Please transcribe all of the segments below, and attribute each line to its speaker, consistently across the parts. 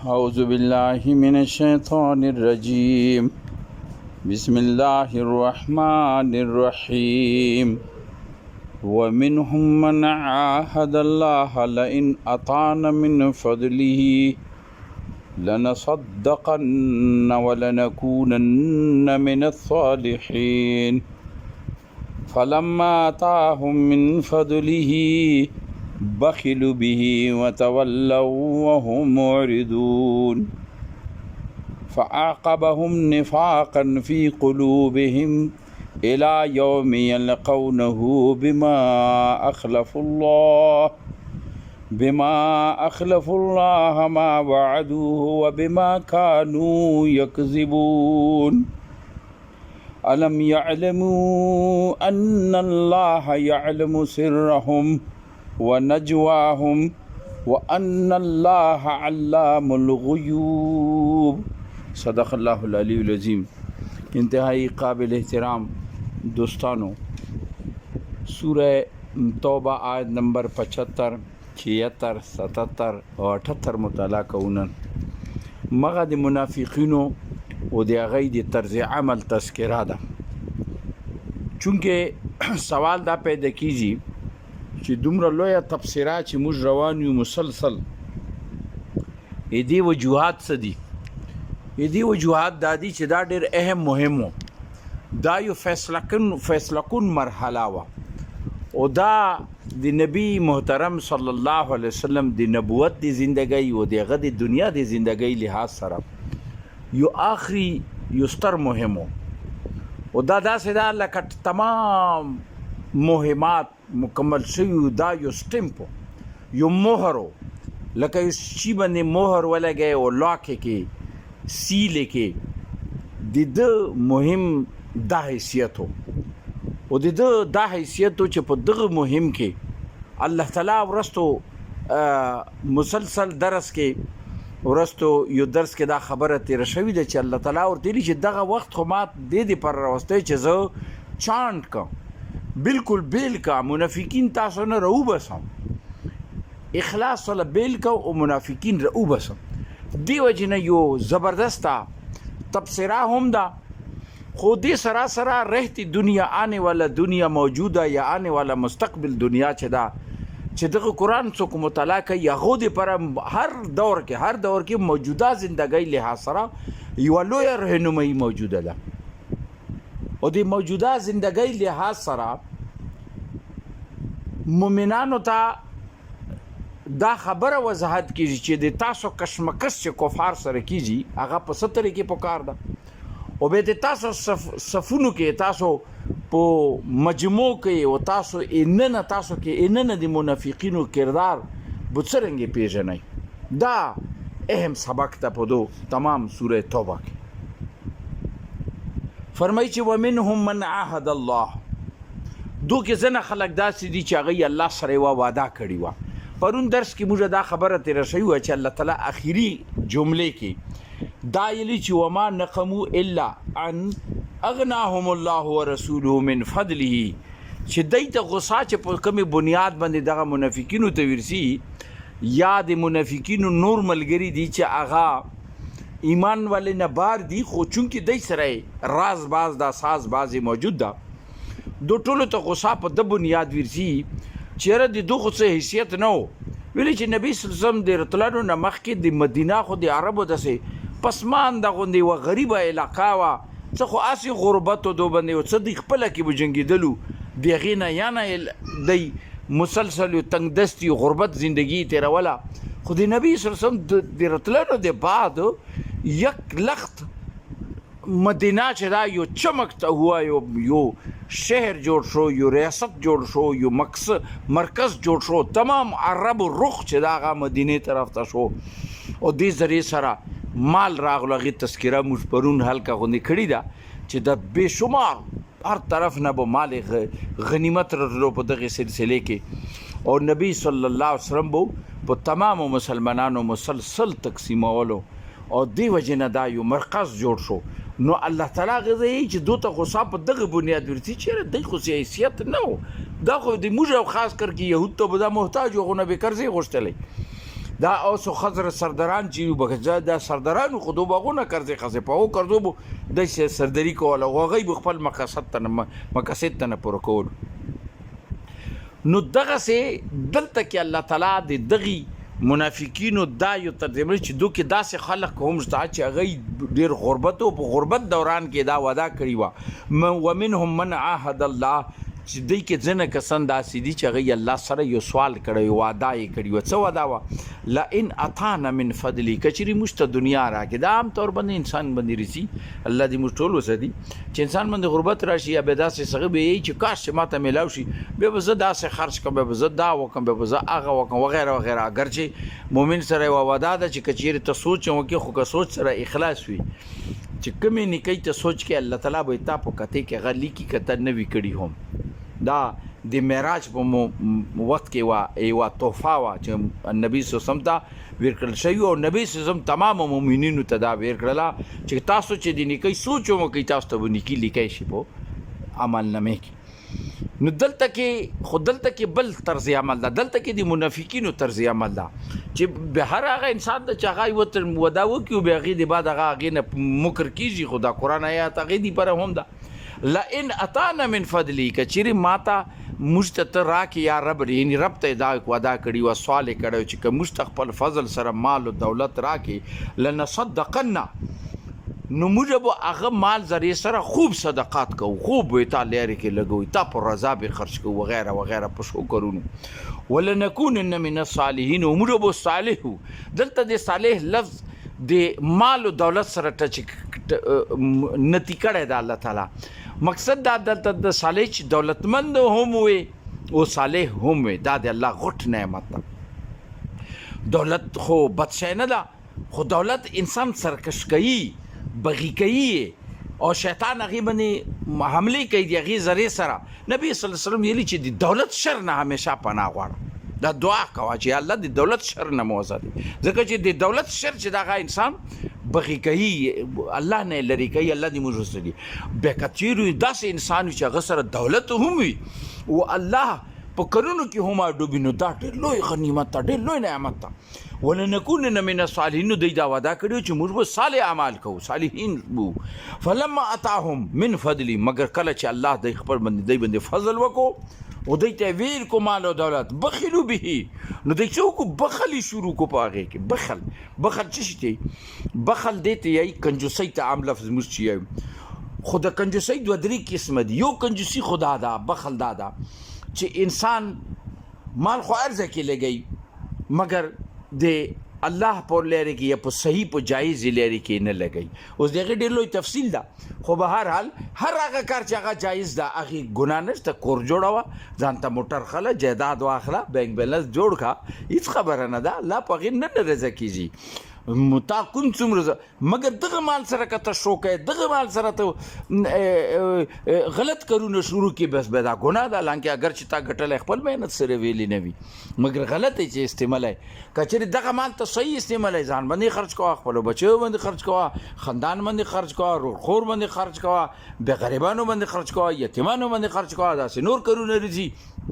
Speaker 1: أعوذ بالله من الشيطان الرجيم بسم الله الرحمن الرحيم ومنهم من عاهد الله لئن أطعنا من فضله لنصدقن ولنكونن من الصالحين فلما آتاهم من فضله بخلوا به وتولوا وهم معرضون فأعقبهم نفاقا في قلوبهم إلى يوم يلقونه بما أخلفوا الله ما وعدوه وبما كانوا يكذبون ألم يعلموا أن الله يعلم سرهم ونجواهم وأن الله علام الغيوب صدق الله العلی العظیم. انتہائی قابل احترام دوستانو، سورہ توبہ آیت نمبر 75 76 77 اور 78 مطالعہ کونن مغه د منافقینو او د هغې د طرز عمل تذکره ده. چونکه سوال دا پیدا کیږي چې دومره لویه تبصره چې موږ روان یو مسلسل دې وجوهات څه دي؟ دې وجوهات دا دي چې دا ډېر اهم مهم و، دا یو فیصله کن مرحله وه او دا د نبی محترم صلی الله علیه وسلم د نبوت د زندګۍ او د هغه د دنیا د زندګۍ لحاظ سره یو آخري یو ستر مهم و او دا داسې ده لکه تمام مهمات مکمل شوي، دا یو سټمپ یو مهر و، لکه یو شي باندې مهر ولګی او لاک کې سیل کې د ده مهم دا حیثیت و او د ده دا حیثیت و چې په دغه مهم کې الله تعالی ورستو مسلسل درس کې ورستو یو درس کې دا خبره تیره شوې ده چې الله تعالی ورته ویلي چې دغه وخت خو ما دې پر راوستی چې زه چانټ کړم بالکل بیل کا منافقین تاسو نه رو بسم اخلاص ولا بیل کا او منافقین رو بسم دی وجنه یو زبردسته تبصره هم ده. خودی سراسر رہتی دنیا آنے والا دنیا موجودہ یا آنے والا مستقبل دنیا چدا دغه قرآن څوک مطالعه کوي هغو دپاره هر دور کې موجوده زندګۍ لحاظ سره یوه لویه رهنمایي موجوده ده او د موجوده زندګۍ لحاظ سره مؤمنانو ته دا خبره وضاحت کیږي چې د تاسو کشمکش چې کفار سره کیږي هغه په څه طریقې پکار ده او به د تاسو صفونو کې تاسو په مجموع کې او تاسو اننه د منافقینو کردار بڅرنګ پیژنئ. دا اهم سبق ته په دو تمام سوره توبه کې فرمایي چې ومنهم من عاهد الله. دو کې ځنه خلک داسې دي چې هغه الله سره یوه وعده کړې وه. پرون درس کې موږ دا خبره تېره شوې وه چې الله تعالی اخري جملې کې دا ویلي چې وما نقموا الا ان اغناهم الله ورسوله من فضله، چې دوی ته غصه چې په کومې بنیاد باندې دغه منافقینو ته ورسي یا د منافقینو نور ملګري دي چې هغه ایمان والے نه بار دي، خو چونکې دوی سره راز باز دا ساز بازي موجود ده، دو ټولو ته غصه په د بنیاد ورسي چیرې د دغه څه حیثیت نه و. ویلي چې نبی صلی الله علیه وسلم د رتلانو نه مخکې د مدینه خو د عربو داسې پسمانده غوندې یوه غریبه علاقه وه، څه خو هسې غربت و دو باندې و، څه دوی خپله کې به جنګېدلو، د هغې نه یا نه دی مسلسل یو تنګ دستي غربت زندگی تېروله. خو د نبی صلی الله علیه وسلم د رتلانو د بعد یک لخت مدینه چې دا یو چمکته هوا یو شهر جوړ شو، یو ریاست جوړ شو، یو مرکز جوړ شو، تمام عربو رخ چې دا هغه مدینې طرف ته شو او دې ذریعې سره مال راغلو. هغې تذکره موږ پرون هلکه غوندې کړې ده چې د بې شمار هر طرف نه به مال غنیمت راتلو په دغې سلسلې کې او نبی صلی الله علیه وسلم به په تمامو مسلمانانو مسلسل تقسیمولو او دی وجه نه دا یو مرکز جوړ شو. نو الله تعالی غوښتي چې دوی ته غصه په دغه بنیاد ورسي چې دوی خو حیثیت نه و، دا خو د موږ او خاص کر کې یهود ته به دا محتاج و، خو نه به قرضې غوښتلی دا اوس خضر سرداران چې بغزا دا سردارانو خو دوه باغونه قرضې خزه په او قرضو بو د سرداری کوله غوغي خپل مقصد ته نه پوره کول. نو دغه سه دلته کې الله تعالی د دغي منافقینو دا یو ترجمه چې دوی کې داسې خلق هم شته چې هغه ډیر غربت او په غربت دوران کې دا وعده کړی و ومنهم من عاهد الله چې دوی کې ځنه کسان داسې دي چې هغه الله سره یو سوال کړی وعده یې کړی و څه وعده و لئن اتانا من فضلی کچری مشته دنیا راکې دا عام طور باندې انسان باندې رسی الله دې موږ ټول وسدي چې انسان باندې غربت راشي یا به داسې سغه به چې کاش ماته ملاو شي به زه داسې خرج کوم به زه دا وکم به زه هغه وکم وغیرہ وغیرہ اگر چې مؤمن سره وعده ده چې کچیر ته سوچ وکي خو که سوچ سره اخلاص وي چې کومې نیکی ته سوچ کې الله تعالی به تا په کته کې غلی کې کته نه وی کړی هم. دا د معراج په وخت کې وا ایوا توفا وا چې نبی صلی الله علیه وسلم ته ورکړل شوی او نبی صلی الله علیه وسلم تمام مؤمنینو ته دا ورکړل چې تاسو چې د نیکی سوچو مو کې تاسو ته نیکی لیکای شي په عمل نامه کې. نو دلته کې بل طرز عمل ده، دلته کې د منافقینو طرز عمل ده چې به هر هغه انسان د چاغای وتر وداو کې به غي د بعد هغه نه مکر کیږي. خدا قرآن آیات هغه دی پر هم ده لئن اتانا من فضلی کچری ماتا مشتت راکی یا رب یعنی رب ته دا وعده کړی و سوال کړو چې که مستقبل فضل سره مال او دولت راکی لنصدقنا نو موږ به هغه مال زری سره خوب صدقات کوو، خوب وي تا لري کې لګوي تا پر رضا به خرج کوو وغیرہ وغیرہ په شو کړو ولنکونن من الصالحین موږ به صالحو. دلته د صالح لفظ د مال او دولت سره ټچ نتی کړه د الله تعالی مقصد دا دلته د صالح دولتمند هم وي او صالح هم وي دا د الله غټ نعمت ده. دولت خو بد شي نه ده خو دولت انسان سرکش کوي بغي کوي او شیطان هغه باندې حمله کوي د هغه ذریعہ سره. نبی صلی الله علیه وسلم ویلي چې د دولت شر نه همیشه پناه غواړه، دا دعا کوه چې الله د دولت شر نه موزه دي ځکه چې د دولت شر چې دا انسان بغي کوي الله نه لري کوي الله دې موږ وسري به کچیرو داسې انسان چې هغه سره دولت هم وي او الله په کارونو کې هم ډوبینو دا ډېر لوی غنیمت ده، ډېر لوی نعمت ده. ولنکونن من الصالحین دوی دا وعده کړی چې موږ به صالح اعمال کوو صالحین بو. فلما اتاهم من فضلی مگر کله چې الله د خبر باندې فضل وکړو او دوی ته ویل کو مال او دولت بخلو به نو دوی څوک بخلی شروع کو پاغه کې بخل څه شي بخل دیته یی کنجوسی ته عام لفظ مشي خود کنجوسی دوه درې قسم دي. یو کنجوسی خدا دا بخل دا چې انسان مال خو ارزه کې لګي مگر د الله پر لري کې یا په صحیح په جایز لري کې نه لګي. اوس دغه ډېر لوی تفصیل ده خو به هر حال هر هغه کار چې هغه جایز ده هغه ګناه نشته. کور جوړوه ځان ته موټر خله جایداد واخله بینک بیلنس جوړ کا هیڅ خبره نه ده الله په غیر نه رضا کیږي متا کوم څومره مگر دغه مال سره کته شوکه دغه مال سره ته غلط کارونه شروع کی بس به دا ګناه ده لکه اگر چې تا ګټل خپل مهنت سره ویلی نه وي مگر غلط چې استعمال کچری دغه مال ته صحیح استعمال ځان باندې خرج کوه خپل بچو باندې خرج کوه خاندان باندې خرج کوه روح خور باندې خرج کوه به غریبانو باندې خرج کوه یتیمانو باندې خرج کوه دا نور کارونه رځي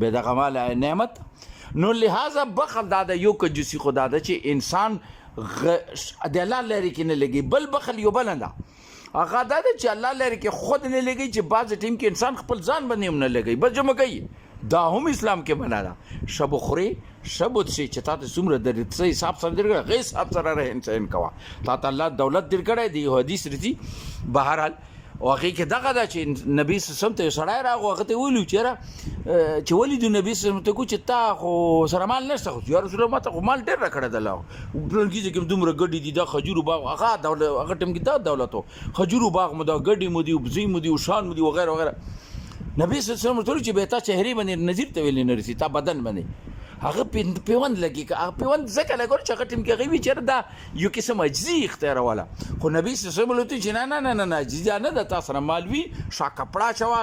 Speaker 1: به دغه مال نعمت. نو لہذا بخل دا یو کنجوسی خدا ده چې انسان د الله لري کې نه لګي بل بخل یو بلنده هغه دا چې الله لري کې خود نه لګي چې بعض ټیم کې انسان خپل ځان باندې نه لګي بس جمع کوي دا هم اسلام کې بنا ده. شب خوري شب چې چتا ته څومره د څه حساب سره درګه غي حساب سره راه انسان کوا تا الله دولت درګړې دی حدیث رتی بهرحال او هغه کې دغه دا چې نبی صلی الله علیه وسلم ته سړی راغو هغه ته ویلو چې ولید نبی صلی الله علیه وسلم ته کو چې تا خو سره مال نشته خو یا رسول الله ماته خو مال ډېر راکړه دلته پلان کې چې دومره ګډي دي دا خجورو باغ هغه دولت هغه ټیم کې دا دولتو خجورو باغ مو دا ګډي مو دی بزی مو دی شان مو دی وغیرہ وغیرہ. نبی صلی الله علیه وسلم ته چې به تا چهره باندې نظیر ته ویل نه رسی تا بدن باندې هغه پیوند لګي که پیوند ځکه لګور چې هغه ټیم کې غوي چېر دا یو قسم عجزي اختیار والا خو نبی صلی الله علیه وسلم ته چې نه عجزي نه د تاسو سره مالوي شا کپڑا چوا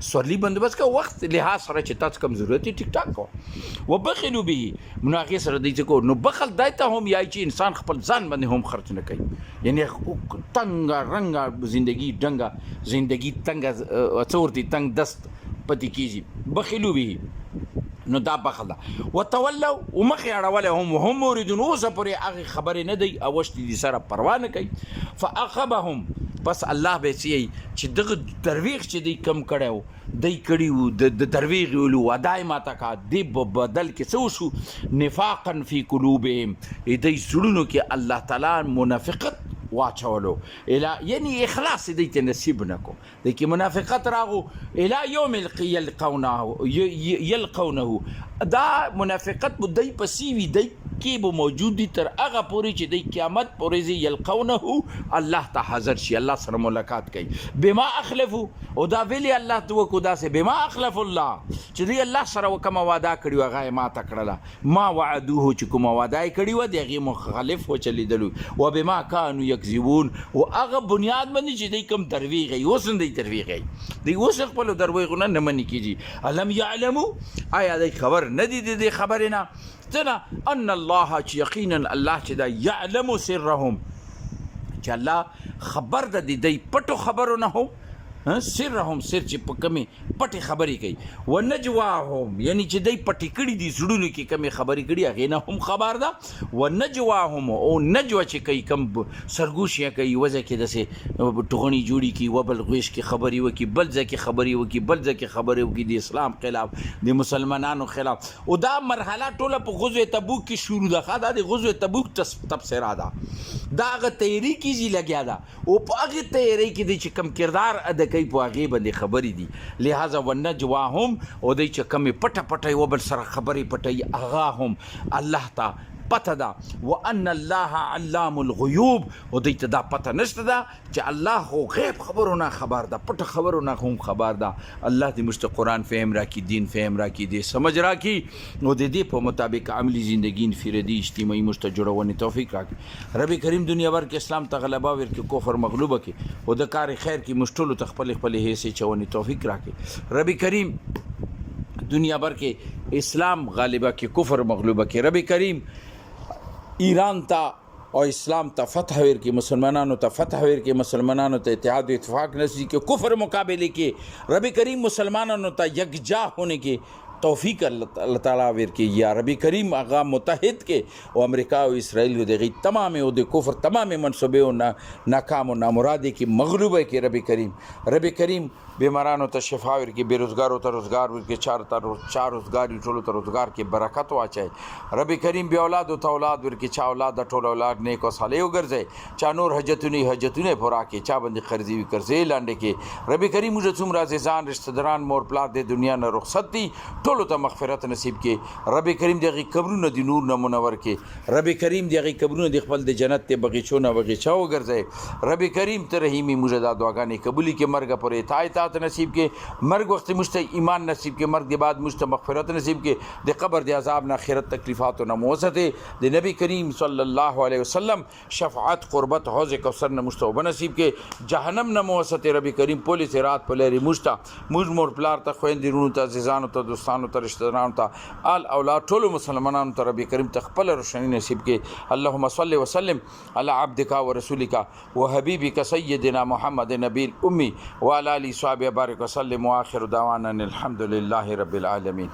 Speaker 1: سورلی بندوبست کا وخت لحاظ سره چې تاسو کم ضرورت ټیک ټاک کو وبخلوا به مناقشه سره دی کو نو بخل دایته هم یای چې انسان خپل ځان باندې هم خرچ نه کوي یعنی تنگ رنگ زندگی ډنګه زندگی تنگ څورتي تنگ دست پتی کیږي بخلوا به نو دا بخله وتولوا ومخ اړول هم موردون اوس پورې هغه خبرې نه دی اوشت دي سره پروا نه کوي فاخبهم بس الله به سي چې دغه درویغ چې دی کم کړو دی کړیو د درویغ ولو ودای ماته کا دی بدل کې څه شو نفاقا فی قلوبهم دی سړونو کې الله تعالی منافقت واچولو یعنی اخلاص دی ته نصیب نکو دی کې منافقت راغو الی یوم یلقونه دا منافقت بو دی پسیوی دی کې به موجود دي تر هغه پورې چې د قیامت پورې زی یلقونه الله ته حاضر شي الله سره ملاقات کوي بما اخلفو او دا ویلی الله تو کو دا سه بما اخلف الله چې دی الله سره وکم وعده کړی هغه ما تکړه ما وعدوه چې کوم وعده کړی و دغه مخالف و چلیدلو و بما كانوا یکذبون او هغه بنیاد باندې چې دی کوم درویغ ای اوس نه دی درویغ ای دی اوس خپل درویغونه نه منی کیږي علم یعلمو آیا دی خبر نه دی خبرنا تنا ان الله یقینا الله چې دا يعلم سرهم چې الله خبر د دې پټو خبرونه هم سرهم سر چې په کمی پټي خبرې کوي ونجواهم یعنی چې دای پټي کړي دي زړونو کې کمی خبرې کړي هغه نه هم خبر ده ونجواهم او نجوا چې کوي کم سرګوشیا کوي وځه کې دسه ټغونی جوړي کی وبل غويش کې خبرې وکي بل ځکه خبرې وکي بل ځکه خبرې وکي د اسلام خلاف د مسلمانانو خلاف او دا مرحله ټوله په غزوه تبوک کې شروع ده خاطر د غزوه تبوک تفسیر ده دا هغه تیاری کیږي لګیا ده او په هغه تیاری کې د چې کم کردار ادا کوي په هغه باندې خبرې دي لہذا ونجواهم او د چې کم پټه پټه و بل سره خبرې پټي هغه هم الله ته پته ده وان الله علام الغیوب او د ته دا پته نشته ده چې الله خو غیب خبرونه خبر ده پټه خبرونه هم خبر ده الله دې مست قرآن فهم را کی دین فهم را کی دې سمجھ را کی او د دې په مطابق عملی زندگی فردی اجتماعي مست جوړونې توفیق را کی رب کریم دنیا ور کې اسلام ته غلبه ور کې کفر مغلوبه کې او د کار خیر کې مشتول تخپل خپل هيڅ چونې توفیق را کی رب کریم دنیا بھر کے اسلام غالبہ کے کفر مغلوبہ کے رب کریم ایران تا اور اسلام تا فتح ور کے مسلمانانو تا فتح ور کے مسلمانانو تا اتحاد و اتفاق نصیب کے کفر مقابلے کے رب کریم مسلمانانو تا یکجا ہونے کے توفیق اللہ تعالیٰ ور کے یا رب کریم آغا متحد کے او امریکہ و اسرائیل و دغی تمام او د کفر تمام منصوبے و ناکام و نامرادے کی مغلوبہ کے رب کریم بیمارانو ته شفا ورکړي بیروزګارو ته روزګار ورکړي چار روزګاری ټولو ته روزګار کې برکت واچي رب کریم بیا اولاد ته اولاد ورکړي چا اولاد د ټولو اولاد نیک او صالح وګرځي چا نور حجتونه پورا کې چا باندې قرضې وي قرضې لاندې کې رب کریم موږ څومره عزیزان رشتہ داران مور پلار د دنیا نه رخصت دي ټولو ته مغفرت نصیب کې رب کریم دغه قبرونه د نور نه منور کې رب کریم دغه قبرونه د خپل د جنت ته بغیچونه وغیچا وګرځي رب کریم ته رحیمی موږ د دعاګانې قبولي کې مرګ پرې تایت نصیب کے مرگ وقت مجھ ایمان نصیب کے مرگ کے بعد مجھ مغفرت نصیب کے دے قبر دے عذاب نہ خیرت تکلیفات و نہ موسط دے نبی کریم صلی اللہ علیہ وسلم شفاعت قربت حوض کوثر نہ مجھ نصیب کے جہنم نہ موسط ربی کریم پولیس رات پلیری مجھ مور پلار تا خویندی رونو تا عزیزانو تا دوستانو تا رشتہ دارانو تا آل اولاد ټولو مسلمانانو تا ربی کریم تخپل روشنی نصیب کے اللہم صلی وسلم علی عبدک و رسولک و حبیبک سیدنا محمد نبی الامی وعلی آلہ صحابہ بارک وسلم وآخر دعوانا الحمد للہ رب العالمین.